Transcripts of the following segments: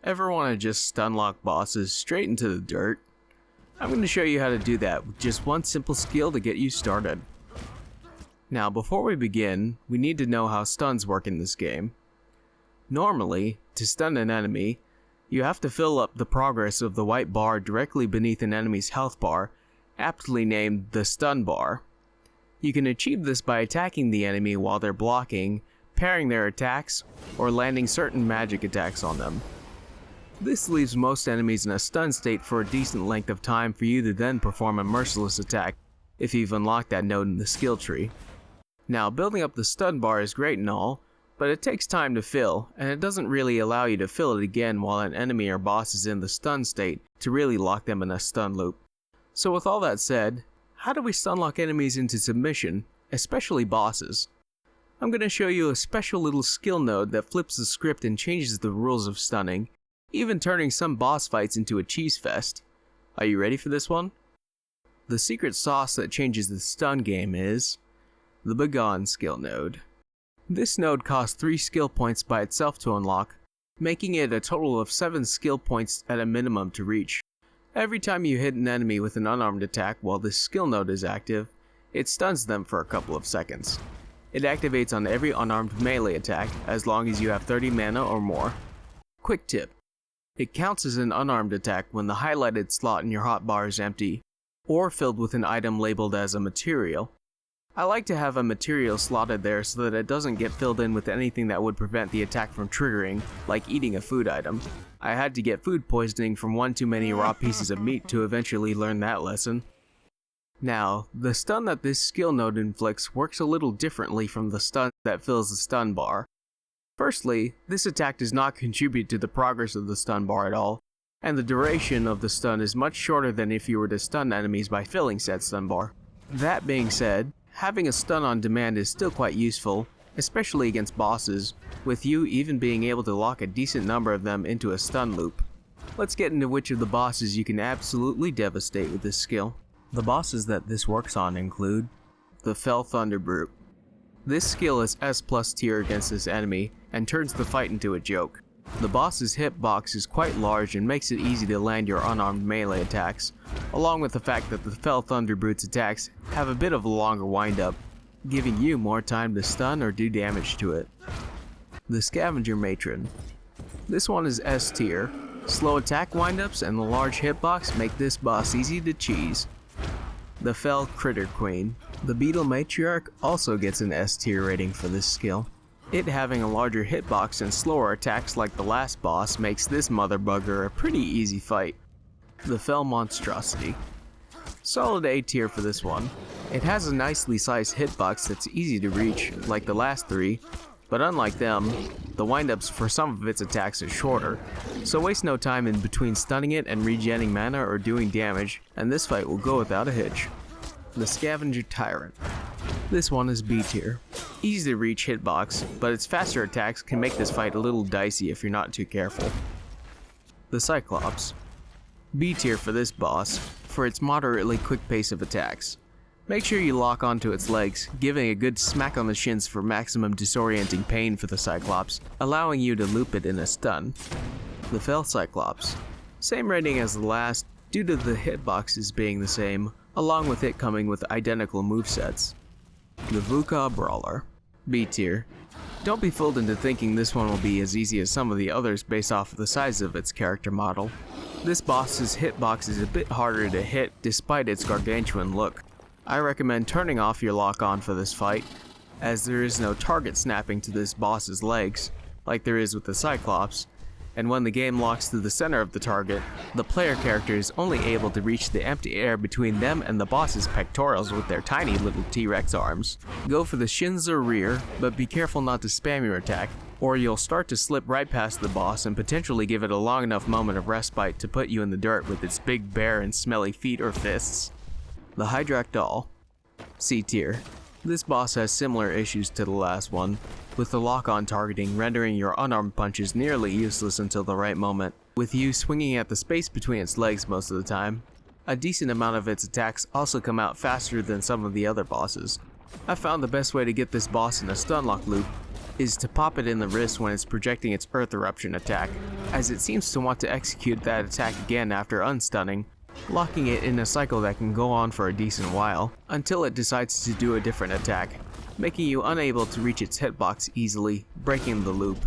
Ever want to just stunlock bosses straight into the dirt? I'm going to show you how to do that with just one simple skill to get you started. Now before we begin, we need to know how stuns work in this game. Normally, to stun an enemy, you have to fill up the progress of the white bar directly beneath an enemy's health bar, aptly named the stun bar. You can achieve this by attacking the enemy while they're blocking, parrying their attacks, or landing certain magic attacks on them. This leaves most enemies in a stun state for a decent length of time for you to then perform a merciless attack if you've unlocked that node in the skill tree. Now, building up the stun bar is great and all, but it takes time to fill, and it doesn't really allow you to fill it again while an enemy or boss is in the stun state to really lock them in a stun loop. So with all that said, how do we stunlock enemies into submission, especially bosses? I'm going to show you a special little skill node that flips the script and changes the rules of stunning, even turning some boss fights into a cheese fest. Are you ready for this one? The secret sauce that changes the stun game is the Begone skill node. This node costs 3 skill points by itself to unlock, making it a total of 7 skill points at a minimum to reach. Every time you hit an enemy with an unarmed attack while this skill node is active, it stuns them for a couple of seconds. It activates on every unarmed melee attack as long as you have 30 mana or more. Quick tip: it counts as an unarmed attack when the highlighted slot in your hotbar is empty, or filled with an item labeled as a material. I like to have a material slotted there so that it doesn't get filled in with anything that would prevent the attack from triggering, like eating a food item. I had to get food poisoning from one too many raw pieces of meat to eventually learn that lesson. Now, the stun that this skill node inflicts works a little differently from the stun that fills the stun bar. Firstly, this attack does not contribute to the progress of the stun bar at all, and the duration of the stun is much shorter than if you were to stun enemies by filling said stun bar. That being said, having a stun on demand is still quite useful, especially against bosses, with you even being able to lock a decent number of them into a stun loop. Let's get into which of the bosses you can absolutely devastate with this skill. The bosses that this works on include the Fell Thunderbrute. This skill is S+ tier against this enemy and turns the fight into a joke. The boss's hitbox is quite large and makes it easy to land your unarmed melee attacks, along with the fact that the Fell Thunderbrute's attacks have a bit of a longer windup, giving you more time to stun or do damage to it. The Scavenger Matron. This one is S tier. Slow attack windups and the large hitbox make this boss easy to cheese. The Fell Critterqueen. The Beetle Matriarch also gets an S tier rating for this skill. It having a larger hitbox and slower attacks like the last boss makes this mother bugger a pretty easy fight. The Fell Monstrosity. Solid A tier for this one. It has a nicely sized hitbox that's easy to reach, like the last 3, but unlike them, the windups for some of its attacks are shorter, so waste no time in between stunning it and regenning mana or doing damage, and this fight will go without a hitch. The Scavenger Tyrant. This one is B tier. Easy to reach hitbox, but its faster attacks can make this fight a little dicey if you're not too careful. The Cyclops. B tier for this boss, for its moderately quick pace of attacks. Make sure you lock onto its legs, giving a good smack on the shins for maximum disorienting pain for the Cyclops, allowing you to loop it in a stun. The Fell Cyclops. Same rating as the last, due to the hitboxes being the same, along with it coming with identical movesets. The Vukah Brawler. B tier. Don't be fooled into thinking this one will be as easy as some of the others based off of the size of its character model. This boss's hitbox is a bit harder to hit despite its gargantuan look. I recommend turning off your lock-on for this fight, as there is no target snapping to this boss's legs, like there is with the Cyclops, and when the game locks to the center of the target, the player character is only able to reach the empty air between them and the boss's pectorals with their tiny little T-Rex arms. Go for the shins or rear, but be careful not to spam your attack, or you'll start to slip right past the boss and potentially give it a long enough moment of respite to put you in the dirt with its big bare and smelly feet or fists. The Hydrak'dal. C tier. This boss has similar issues to the last one, with the lock-on targeting rendering your unarmed punches nearly useless until the right moment, with you swinging at the space between its legs most of the time. A decent amount of its attacks also come out faster than some of the other bosses. I found the best way to get this boss in a stunlock loop is to pop it in the wrist when it's projecting its Earth Eruption attack, as it seems to want to execute that attack again after unstunning, locking it in a cycle that can go on for a decent while, until it decides to do a different attack, making you unable to reach its hitbox easily, breaking the loop.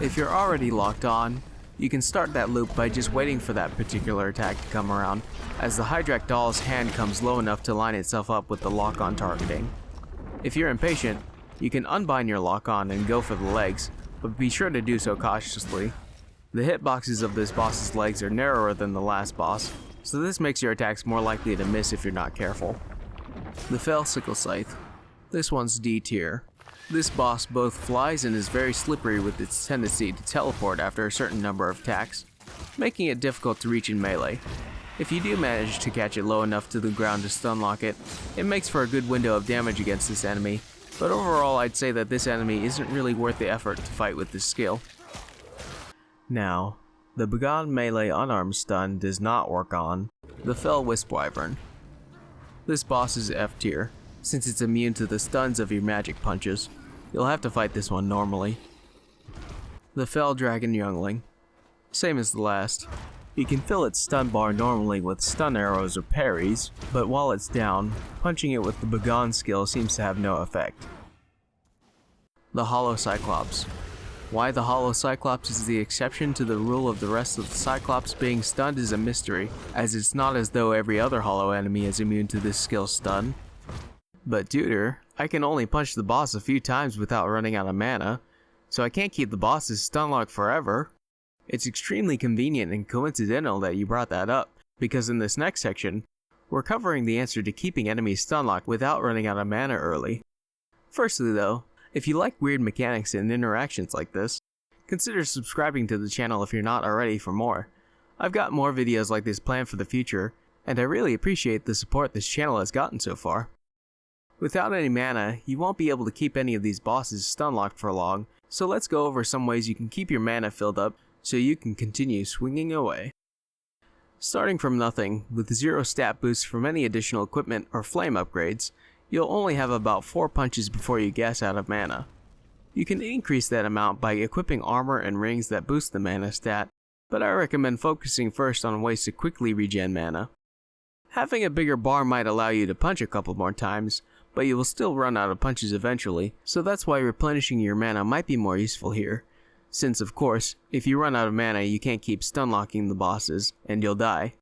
If you're already locked on, you can start that loop by just waiting for that particular attack to come around, as the Hydrak'dal's hand comes low enough to line itself up with the lock-on targeting. If you're impatient, you can unbind your lock-on and go for the legs, but be sure to do so cautiously. The hitboxes of this boss's legs are narrower than the last boss, so this makes your attacks more likely to miss if you're not careful. The Fell Sicklescythe. This one's D tier. This boss both flies and is very slippery with its tendency to teleport after a certain number of attacks, making it difficult to reach in melee. If you do manage to catch it low enough to the ground to stunlock it, it makes for a good window of damage against this enemy, but overall I'd say that this enemy isn't really worth the effort to fight with this skill. Now, the Begone melee unarmed stun does not work on the Fell Wispwyvern. This boss is F tier, since it's immune to the stuns of your magic punches. You'll have to fight this one normally. The Fell Dragon Youngling. Same as the last. You can fill its stun bar normally with stun arrows or parries, but while it's down, punching it with the Begone skill seems to have no effect. The Hollow Cyclops. Why the Hollow Cyclops is the exception to the rule of the rest of the Cyclops being stunned is a mystery, as it's not as though every other Hollow enemy is immune to this skill stun. But Tutor, I can only punch the boss a few times without running out of mana, so I can't keep the boss's stun lock forever. It's extremely convenient and coincidental that you brought that up, because in this next section, we're covering the answer to keeping enemies stun locked without running out of mana early. Firstly though, if you like weird mechanics and interactions like this, consider subscribing to the channel if you're not already for more. I've got more videos like this planned for the future, and I really appreciate the support this channel has gotten so far. Without any mana, you won't be able to keep any of these bosses stun locked for long, so let's go over some ways you can keep your mana filled up so you can continue swinging away. Starting from nothing, with 0 stat boosts from any additional equipment or flame upgrades, you'll only have about 4 punches before you gas out of mana. You can increase that amount by equipping armor and rings that boost the mana stat, but I recommend focusing first on ways to quickly regen mana. Having a bigger bar might allow you to punch a couple more times, but you will still run out of punches eventually, so that's why replenishing your mana might be more useful here. Since of course, if you run out of mana you can't keep stunlocking the bosses, and you'll die.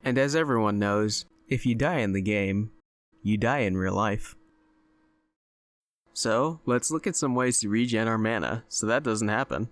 And as everyone knows, if you die in the game, you die in real life. So, let's look at some ways to regen our mana, so that doesn't happen.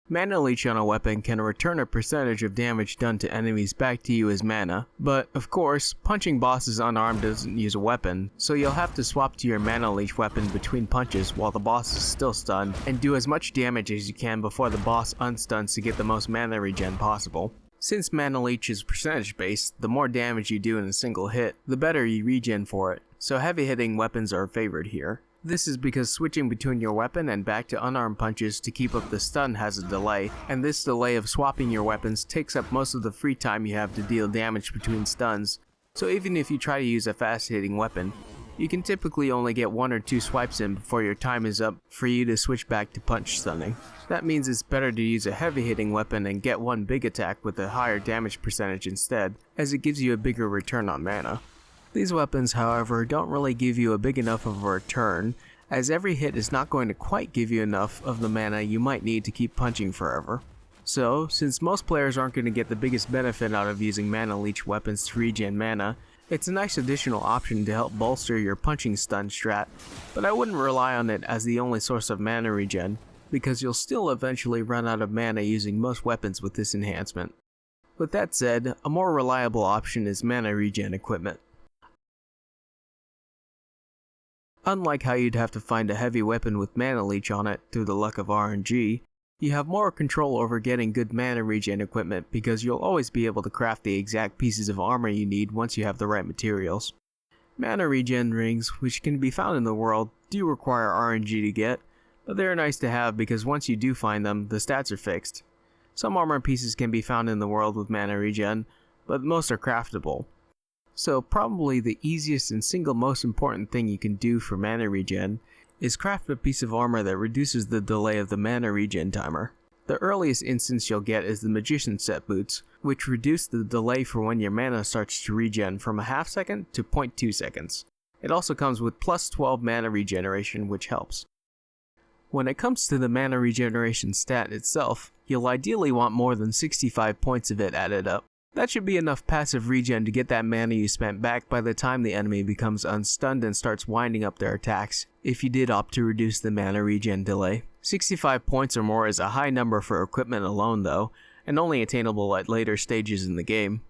Mana Leech on a weapon can return a percentage of damage done to enemies back to you as mana, but of course, punching bosses unarmed doesn't use a weapon, so you'll have to swap to your Mana Leech weapon between punches while the boss is still stunned, and do as much damage as you can before the boss unstuns to get the most mana regen possible. Since Mana Leech is percentage based, the more damage you do in a single hit, the better you regen for it, so heavy hitting weapons are favored here. This is because switching between your weapon and back to unarmed punches to keep up the stun has a delay, and this delay of swapping your weapons takes up most of the free time you have to deal damage between stuns, so even if you try to use a fast hitting weapon, you can typically only get 1 or 2 swipes in before your time is up for you to switch back to punch stunning. That means it's better to use a heavy hitting weapon and get one big attack with a higher damage percentage instead, as it gives you a bigger return on mana. These weapons, however, don't really give you a big enough of a return, as every hit is not going to quite give you enough of the mana you might need to keep punching forever. So, since most players aren't going to get the biggest benefit out of using Mana Leech weapons to regen mana, it's a nice additional option to help bolster your punching stun strat, but I wouldn't rely on it as the only source of mana regen, because you'll still eventually run out of mana using most weapons with this enhancement. With that said, a more reliable option is mana regen equipment. Unlike how you'd have to find a heavy weapon with Mana Leech on it through the luck of RNG, you have more control over getting good mana regen equipment because you'll always be able to craft the exact pieces of armor you need once you have the right materials. Mana regen rings, which can be found in the world, do require RNG to get, but they're nice to have because once you do find them, the stats are fixed. Some armor pieces can be found in the world with mana regen, but most are craftable. So probably the easiest and single most important thing you can do for mana regen is craft a piece of armor that reduces the delay of the mana regen timer. The earliest instance you'll get is the Magician set boots, which reduce the delay for when your mana starts to regen from a half second to 0.2 seconds. It also comes with plus 12 mana regeneration, which helps. When it comes to the mana regeneration stat itself, you'll ideally want more than 65 points of it added up. That should be enough passive regen to get that mana you spent back by the time the enemy becomes unstunned and starts winding up their attacks, if you did opt to reduce the mana regen delay. 65 points or more is a high number for equipment alone though, and only attainable at later stages in the game.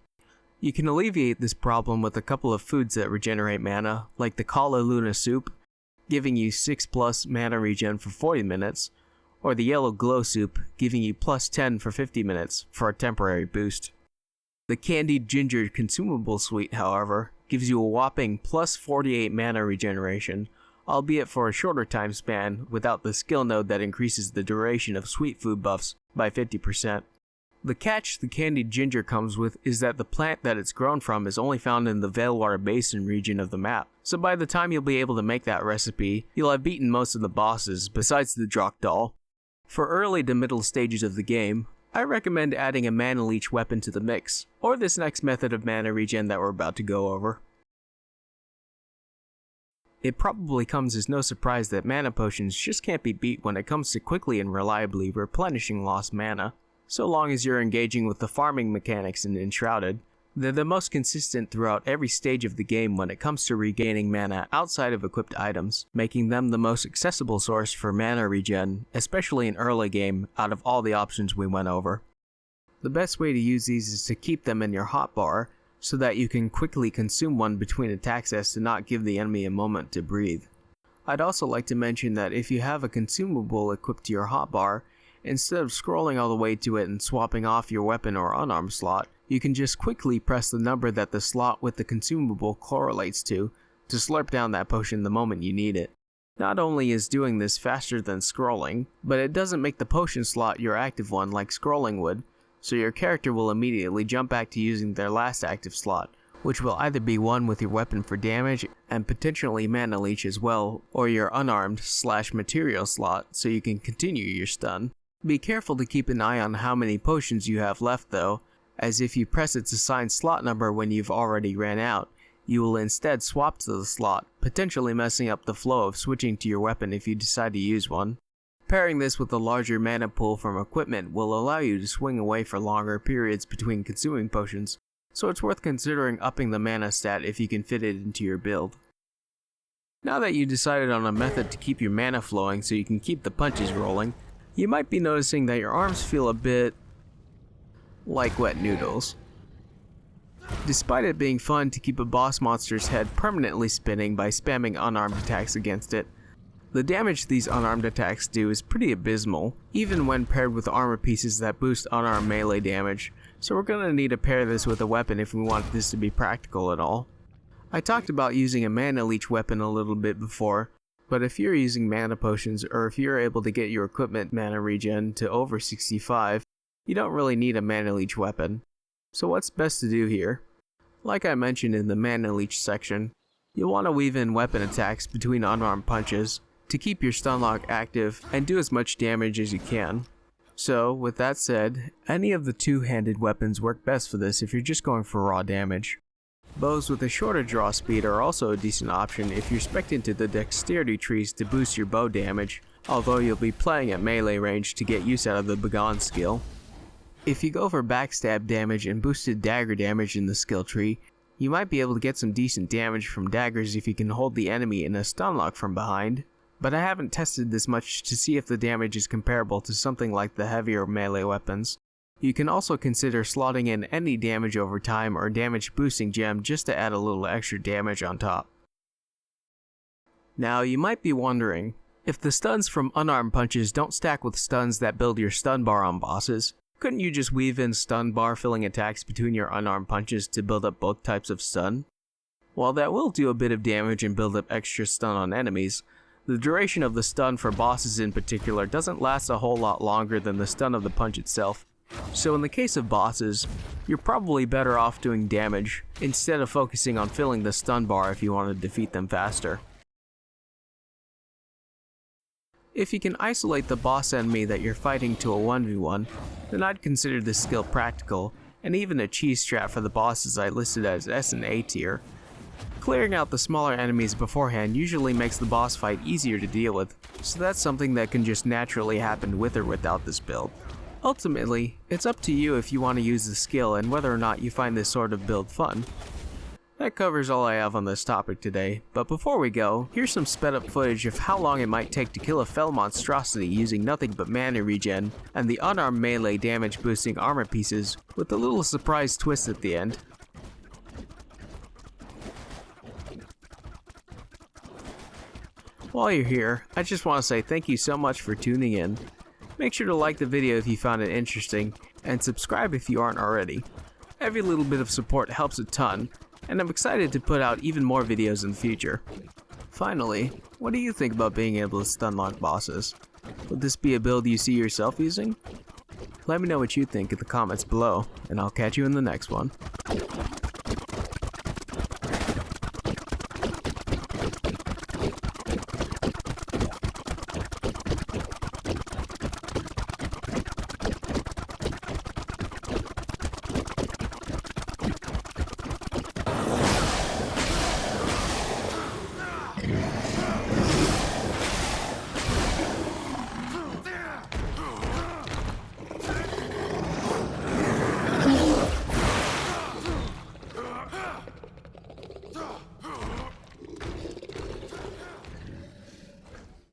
You can alleviate this problem with a couple of foods that regenerate mana, like the Kala Luna soup, giving you 6+ mana regen for 40 minutes, or the Yellow Glow soup, giving you plus 10 for 50 minutes for a temporary boost. The Candied Ginger consumable suite, however, gives you a whopping plus 48 mana regeneration, albeit for a shorter time span without the skill node that increases the duration of sweet food buffs by 50%. The catch the Candied Ginger comes with is that the plant that it's grown from is only found in the Veilwater Basin region of the map, so by the time you'll be able to make that recipe, you'll have beaten most of the bosses besides the Hydrak'dal. For early to middle stages of the game, I recommend adding a Mana Leech Weapon to the mix, or this next method of mana regen that we're about to go over. It probably comes as no surprise that mana potions just can't be beat when it comes to quickly and reliably replenishing lost mana. So long as you're engaging with the farming mechanics in Enshrouded, they're the most consistent throughout every stage of the game when it comes to regaining mana outside of equipped items, making them the most accessible source for mana regen, especially in early game, out of all the options we went over. The best way to use these is to keep them in your hotbar, so that you can quickly consume one between attacks as to not give the enemy a moment to breathe. I'd also like to mention that if you have a consumable equipped to your hotbar, instead of scrolling all the way to it and swapping off your weapon or unarmed slot, you can just quickly press the number that the slot with the consumable correlates to slurp down that potion the moment you need it. Not only is doing this faster than scrolling, but it doesn't make the potion slot your active one like scrolling would, so your character will immediately jump back to using their last active slot, which will either be one with your weapon for damage and potentially mana leech as well, or your unarmed/material slot so you can continue your stun. Be careful to keep an eye on how many potions you have left though, as if you press its assigned slot number when you've already ran out, you will instead swap to the slot, potentially messing up the flow of switching to your weapon if you decide to use one. Pairing this with a larger mana pool from equipment will allow you to swing away for longer periods between consuming potions, so it's worth considering upping the mana stat if you can fit it into your build. Now that you decided on a method to keep your mana flowing so you can keep the punches rolling, you might be noticing that your arms feel a bit like wet noodles. Despite it being fun to keep a boss monster's head permanently spinning by spamming unarmed attacks against it, the damage these unarmed attacks do is pretty abysmal, even when paired with armor pieces that boost unarmed melee damage, so we're gonna need to pair this with a weapon if we want this to be practical at all. I talked about using a mana leech weapon a little bit before, but if you're using mana potions or if you're able to get your equipment mana regen to over 65, you don't really need a mana leech weapon. So what's best to do here? Like I mentioned in the mana leech section, you'll want to weave in weapon attacks between unarmed punches to keep your Stunlock active and do as much damage as you can. So with that said, any of the two-handed weapons work best for this if you're just going for raw damage. Bows with a shorter draw speed are also a decent option if you're spec'd into the dexterity trees to boost your bow damage, although you'll be playing at melee range to get use out of the Begone skill. If you go for backstab damage and boosted dagger damage in the skill tree, you might be able to get some decent damage from daggers if you can hold the enemy in a Stunlock from behind, but I haven't tested this much to see if the damage is comparable to something like the heavier melee weapons. You can also consider slotting in any damage over time or damage boosting gem just to add a little extra damage on top. Now you might be wondering, if the stuns from unarmed punches don't stack with stuns that build your stun bar on bosses, couldn't you just weave in stun bar filling attacks between your unarmed punches to build up both types of stun? While that will do a bit of damage and build up extra stun on enemies, the duration of the stun for bosses in particular doesn't last a whole lot longer than the stun of the punch itself, So in the case of bosses, you're probably better off doing damage instead of focusing on filling the stun bar if you want to defeat them faster. If you can isolate the boss enemy that you're fighting to a 1v1, then I'd consider this skill practical, and even a cheese strat for the bosses I listed as S and A tier. Clearing out the smaller enemies beforehand usually makes the boss fight easier to deal with, so that's something that can just naturally happen with or without this build. Ultimately, it's up to you if you want to use the skill and whether or not you find this sort of build fun. That covers all I have on this topic today, but before we go, here's some sped up footage of how long it might take to kill a fell monstrosity using nothing but mana regen and the unarmed melee damage boosting armor pieces with a little surprise twist at the end. While you're here, I just want to say thank you so much for tuning in. Make sure to like the video if you found it interesting, and subscribe if you aren't already. Every little bit of support helps a ton, and I'm excited to put out even more videos in the future. Finally, what do you think about being able to stunlock bosses? Would this be a build you see yourself using? Let me know what you think in the comments below, and I'll catch you in the next one.